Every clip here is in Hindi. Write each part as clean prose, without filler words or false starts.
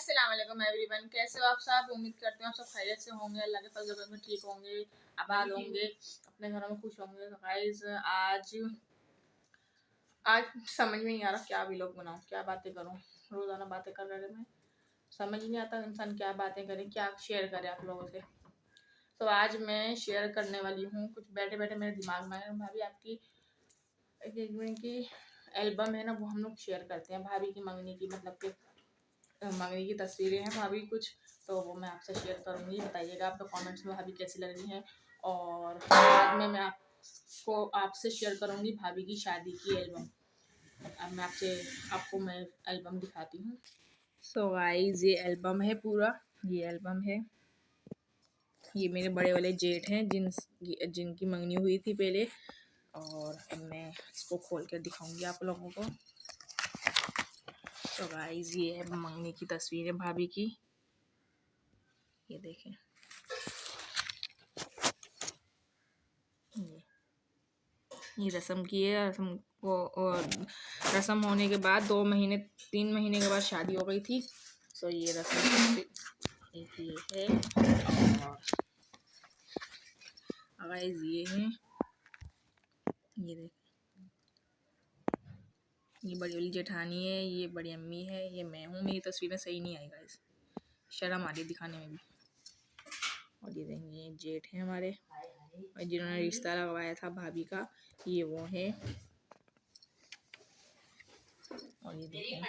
अस्सलाम वालेकुम एवरीवन, कैसे हो आप सब। उम्मीद करते हैं आप सब खैरियत से होंगे, अल्लाह के फजल में ठीक होंगे, आबाद होंगे, अपने घरों में खुश होंगे। तो गाइस आज समझ में नहीं आ रहा क्या व्लॉग बनाऊं, क्या बातें करूं। रोज़ाना बातें कर रहे में समझ नहीं आता इंसान क्या बातें करे, क्या शेयर करे आप लोगों से। तो आज मैं शेयर करने वाली हूँ, कुछ बैठे बैठे मेरे दिमाग में है। भाभी आपकी एंगेजमेंट की एल्बम है ना, वो हम लोग शेयर करते हैं। भाभी की मंगनी की, मतलब कि मंगनी की तस्वीरें हैं भाभी कुछ, तो वो मैं आपसे शेयर करूँगी। बताइएगा आप तो कमेंट्स में भाभी कैसी लग रही हैं। और बाद में मैं आपसे शेयर करूँगी भाभी की शादी की एल्बम। अब मैं आपको मैं एल्बम दिखाती हूँ। सो गाइस ये एल्बम है पूरा, ये एल्बम है। ये मेरे बड़े वाले जेठ हैं जिनकी मंगनी हुई थी पहले, और अब मैं इसको खोल कर दिखाऊंगी आप लोगों को। तो गाइस ये है मंगनी की तस्वीर है भाभी की, ये देखें। ये रस्म की है, रस्म को, और रस्म होने के बाद 3 महीने के बाद शादी हो गई थी। सो ये रस्म एक ये है, और गाइस ये है, ये देख, ये बड़ी वाली जेठानी है, ये बड़ी अम्मी है, ये मैं हूँ। मेरी तस्वीरें सही नहीं आई गाइस, शर्म आ रही दिखाने में भी। और ये देखेंगे ये जेठ है हमारे, और जिन्होंने रिश्ता लगवाया था भाभी का, ये वो है। और ये देखें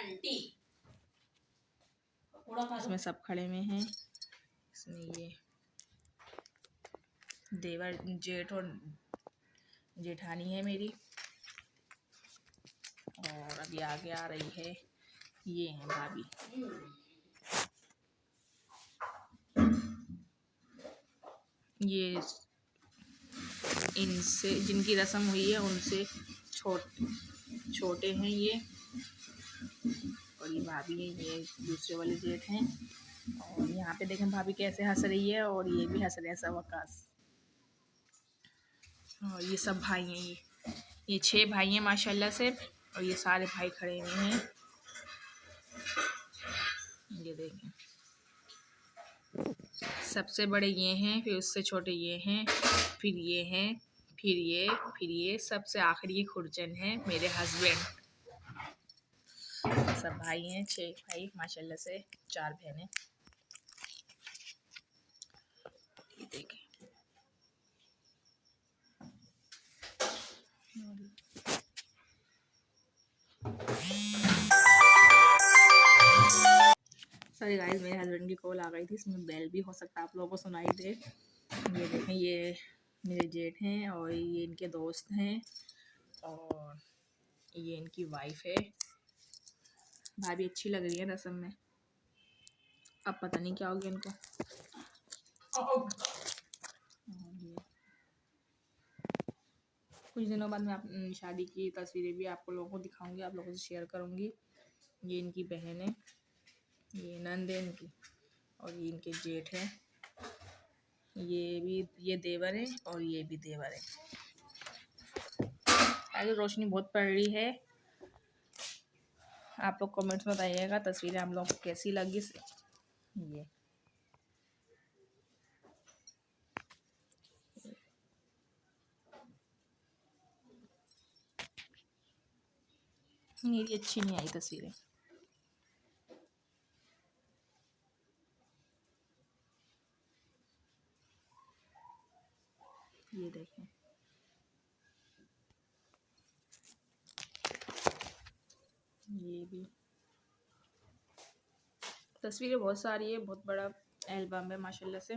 इसमें सब खड़े हुए हैं। इसमें ये देवर जेठ और जेठानी है मेरी, और अभी आगे आ रही है, ये है भाभी। ये इनसे जिनकी रस्म हुई है उनसे छोटे हैं ये, और ये भाभी है, ये दूसरे वाले जेठ हैं। और यहाँ पे देखें भाभी कैसे हंस रही है, और ये भी हंस रहे हैं सब आकाश। और ये सब भाई हैं, ये 6 भाई हैं माशाल्लाह से, और ये सारे भाई खड़े हुए हैं, ये देखें। सबसे बड़े ये हैं, फिर उससे छोटे ये हैं, फिर ये हैं, फिर ये सबसे आखिरी खुरचन है मेरे हस्बैंड। सब भाई हैं, 6 भाई माशाल्लाह से, 4 बहनें। ये देखें सॉरी गाइस, मेरे हस्बैंड की कॉल आ गई थी, इसमें बेल भी हो सकता है आप लोगों को सुनाई दे। ये देखें, ये मेरे जेठ हैं, और ये इनके दोस्त हैं, और ये इनकी वाइफ है। भाभी अच्छी लग रही है रस्म में, अब पता नहीं क्या हो गया इनको। कुछ दिनों बाद मैं शादी की तस्वीरें भी आप लोगों को दिखाऊंगी, आप लोगों से शेयर करूंगी। ये इनकी बहन है, ये नंद है इनकी, और ये इनके जेठ है। ये देवर है, और ये भी देवर है। आगे रोशनी बहुत पड़ रही है, आप लोग कमेंट्स में बताइएगा तस्वीरें आप लोगों को कैसी लगी। मेरी अच्छी नहीं आई तस्वीरें। ये देखें, ये भी तस्वीरें बहुत सारी है, बहुत बड़ा एल्बम है माशाल्लाह से।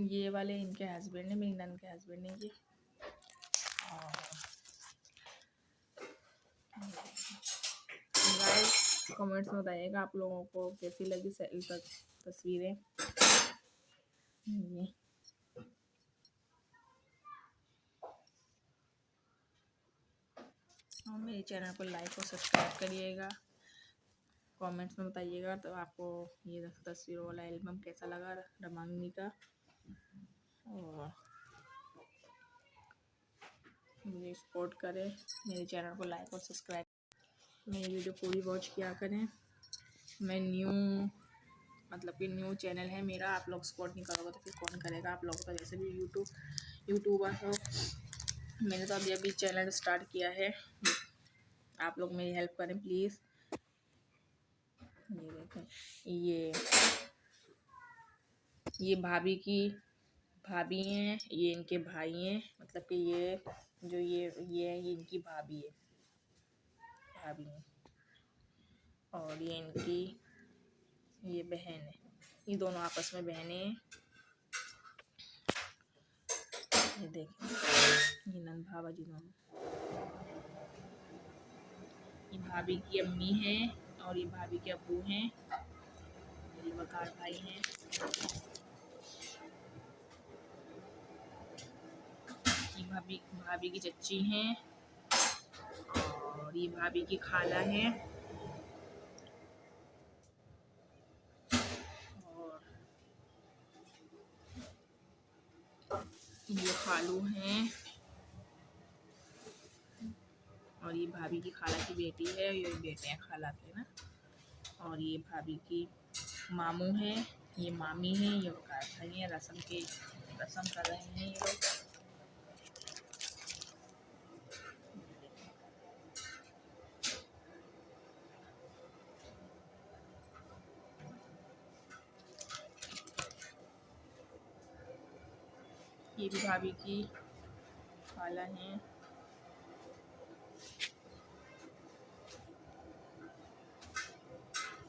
ये वाले इनके हस्बैंड है, मेरी नन के हस्बैंड है ये। गाइस कमेंट्स में बताइएगा आप लोगों को कैसी लगी तस्वीरें। ये और मेरे चैनल को लाइक और सब्सक्राइब करिएगा। कमेंट्स में बताइएगा तो आपको ये तस्वीरों वाला एल्बम कैसा लगा रमांगनी का, और मुझे सपोर्ट करें, मेरे चैनल को लाइक और सब्सक्राइब। मेरी वीडियो पूरी वॉच किया करें। मैं न्यू मतलब कि न्यू चैनल है मेरा, आप लोग सपोर्ट नहीं करोगे तो फिर कौन करेगा। आप लोग तो जैसे भी यूट्यूबर हो, मैंने तो अभी अभी चैनल स्टार्ट किया है, आप लोग मेरी हेल्प करें प्लीज़। ये देखें, ये भाभी हैं, ये इनके भाई हैं, मतलब कि ये जो ये इनकी भाभी है, और ये इनकी ये बहन है। ये दोनों आपस में बहनें हैं। ये देखें, ये नंद भावा जी दोनों, ये भाभी की अम्मी है और ये भाभी के अब्बू हैं, ये वकार भाई हैं। ये भाभी की चच्ची हैं और ये भाभी की खाला है और ये खालू हैं और ये भाभी की खाला की बेटी है, ये बेटे हैं खाला के ना। और ये भाभी की मामू हैं, ये मामी हैं, ये वकार भाई हैं। रसम कर रहे हैं ये लोग। ये भी भाभी की खाला हैं।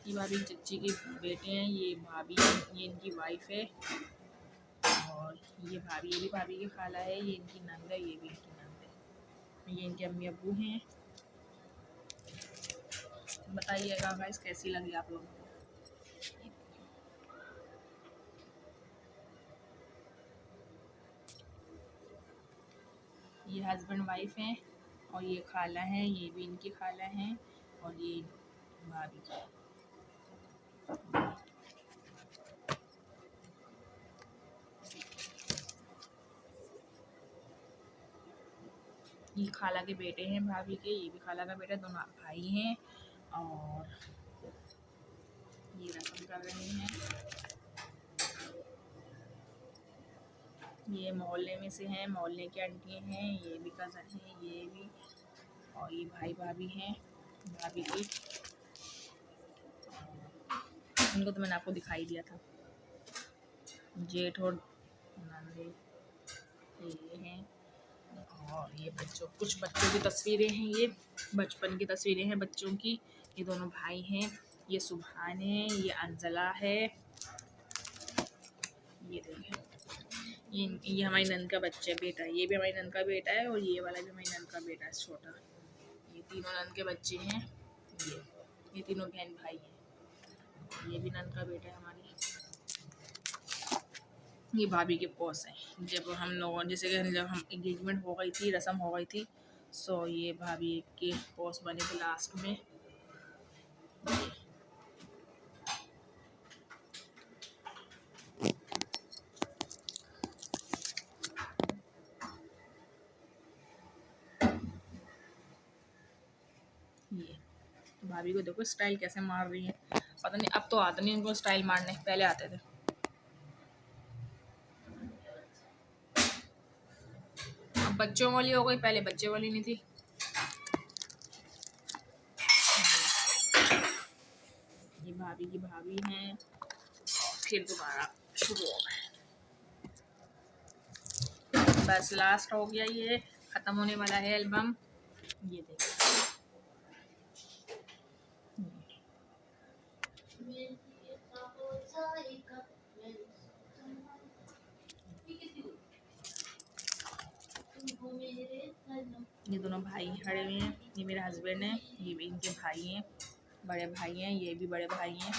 ये भाभी की चच्ची के बेटे हैं, ये इनकी वाइफ है। और ये भी भाभी की खाला है, ये इनकी नंद है, ये भी इनकी नंद है। ये इनके अम्मी अब्बू हैं। बताइएगा गाइस कैसी लगी आप लोगों को। ये हस्बैंड वाइफ हैं और ये खाला हैं, ये भी इनकी खाला हैं और ये भाभी की। ये खाला के बेटे हैं भाभी के, ये भी खाला का बेटा, दोनों भाई हैं और ये रसम कर रहे हैं। ये मोहल्ले में से हैं, मोहल्ले की आंटी हैं, ये भी कज़न हैं, ये भी, और ये भाई भाभी हैं भाभी की। इनको तो मैंने आपको दिखाई दिया था, जेठ और नंदे ये हैं। और ये कुछ बच्चों की तस्वीरें हैं, ये बचपन की तस्वीरें हैं बच्चों की। ये दोनों भाई हैं, ये सुभान है, ये अंजला है। ये देखें, ये हमारी नंद का बच्चा बेटा है, ये भी हमारी नंद का बेटा है और ये वाला भी हमारी नंद का बेटा है छोटा। ये तीनों नंद के बच्चे हैं, ये तीनों बहन भाई हैं। ये भी नंद का बेटा है हमारी। ये भाभी के पॉस हैं। जब हम लोगों जैसे कि जब हम एंगेजमेंट हो गई थी, रस्म हो गई थी, सो ये भाभी के पॉस बने थे लास्ट में। ये भाभी को देखो स्टाइल कैसे मार रही है, पता नहीं अब तो आता नहीं उनको स्टाइल मारने, पहले आते थे। अब बच्चों वाली हो गई, पहले बच्चे वाली नहीं थी। ये भाभी की भाभी हैं, फिर दोबारा शुरू हो गए। बस लास्ट हो गया, ये खत्म होने वाला है एल्बम। ये देखो, ये दोनों भाई खड़े हुए हैं, ये मेरे हस्बैंड हैं, ये भी इनके भाई हैं, बड़े भाई हैं, ये भी बड़े भाई हैं।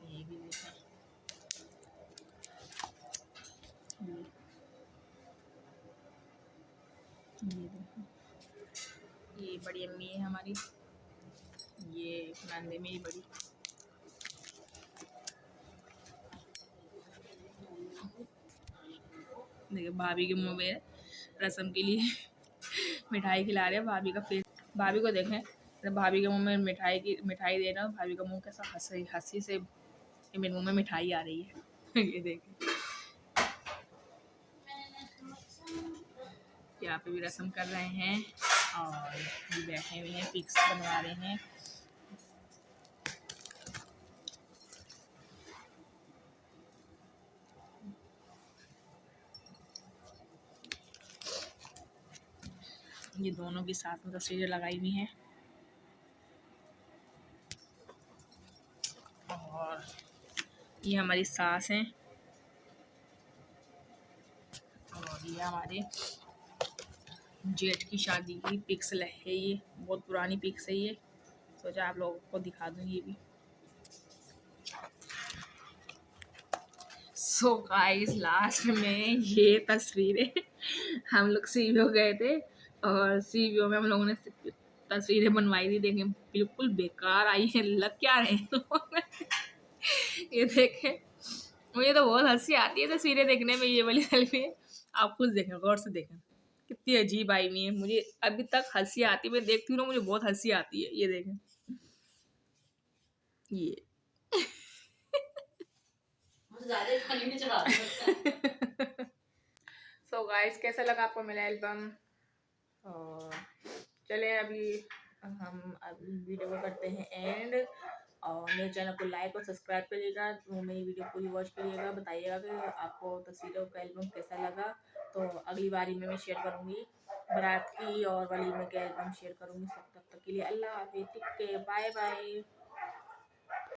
ये भी देखें, ये देखें, ये बड़ी अम्मी है हमारी, ये नंदे मेरी बड़ी। देखिए भाभी के मुंह में रसम के लिए मिठाई खिला रहे हैं, भाभी का फेस भाभी को देखें, तो भाभी के मुंह में मिठाई दे रहा हूँ, भाभी का मुंह कैसा हंसी से कि मेरे मुंह में मिठाई आ रही है। ये देखें, यहाँ पे भी रस्म कर रहे हैं और ये बैठे हुए हैं, पिक्स बनवा रहे हैं। ये दोनों की साथ में तस्वीरें लगाई हुई हैं और ये हमारी सास हैं और ये हमारे जेठ की शादी की पिक्स है। ये बहुत पुरानी पिक्स है, ये सोचा आप लोगों को दिखा दूँ ये भी। सो गाइस, लास्ट में ये तस्वीरें हम लोग सीवीओ गए थे और सीवीओ में हम लोगों ने तस्वीरें बनवाई थी, देखें बिल्कुल बेकार आई है, लग क्या रहे हैं। ये देखें, मुझे तो बहुत हंसी आती है तस्वीरें देखने में, ये वाली सेल्फी है। आप खुद देखें, गौर से देखें कितनी अजीब आई हुई है, मुझे अभी तक हंसी आती है, मैं देखती हूँ ना मुझे बहुत हंसी आती है। ये देखें, ये सो गाइस, कैसा लगा आपको मेरा एल्बम? और चले अभी हम अभी वीडियो को करते हैं एंड, और मेरे चैनल को लाइक और सब्सक्राइब करिएगा, तो मेरी वीडियो पूरी वॉच करिएगा, बताइएगा कि आपको तस्वीरों का एल्बम कैसा लगा। तो अगली बारी में मैं शेयर करूँगी बारात की और वलीमे के एल्बम शेयर करूँगी। सब तब तक के लिए अल्लाह हाफिज़, टेक केयर, बाय बाय।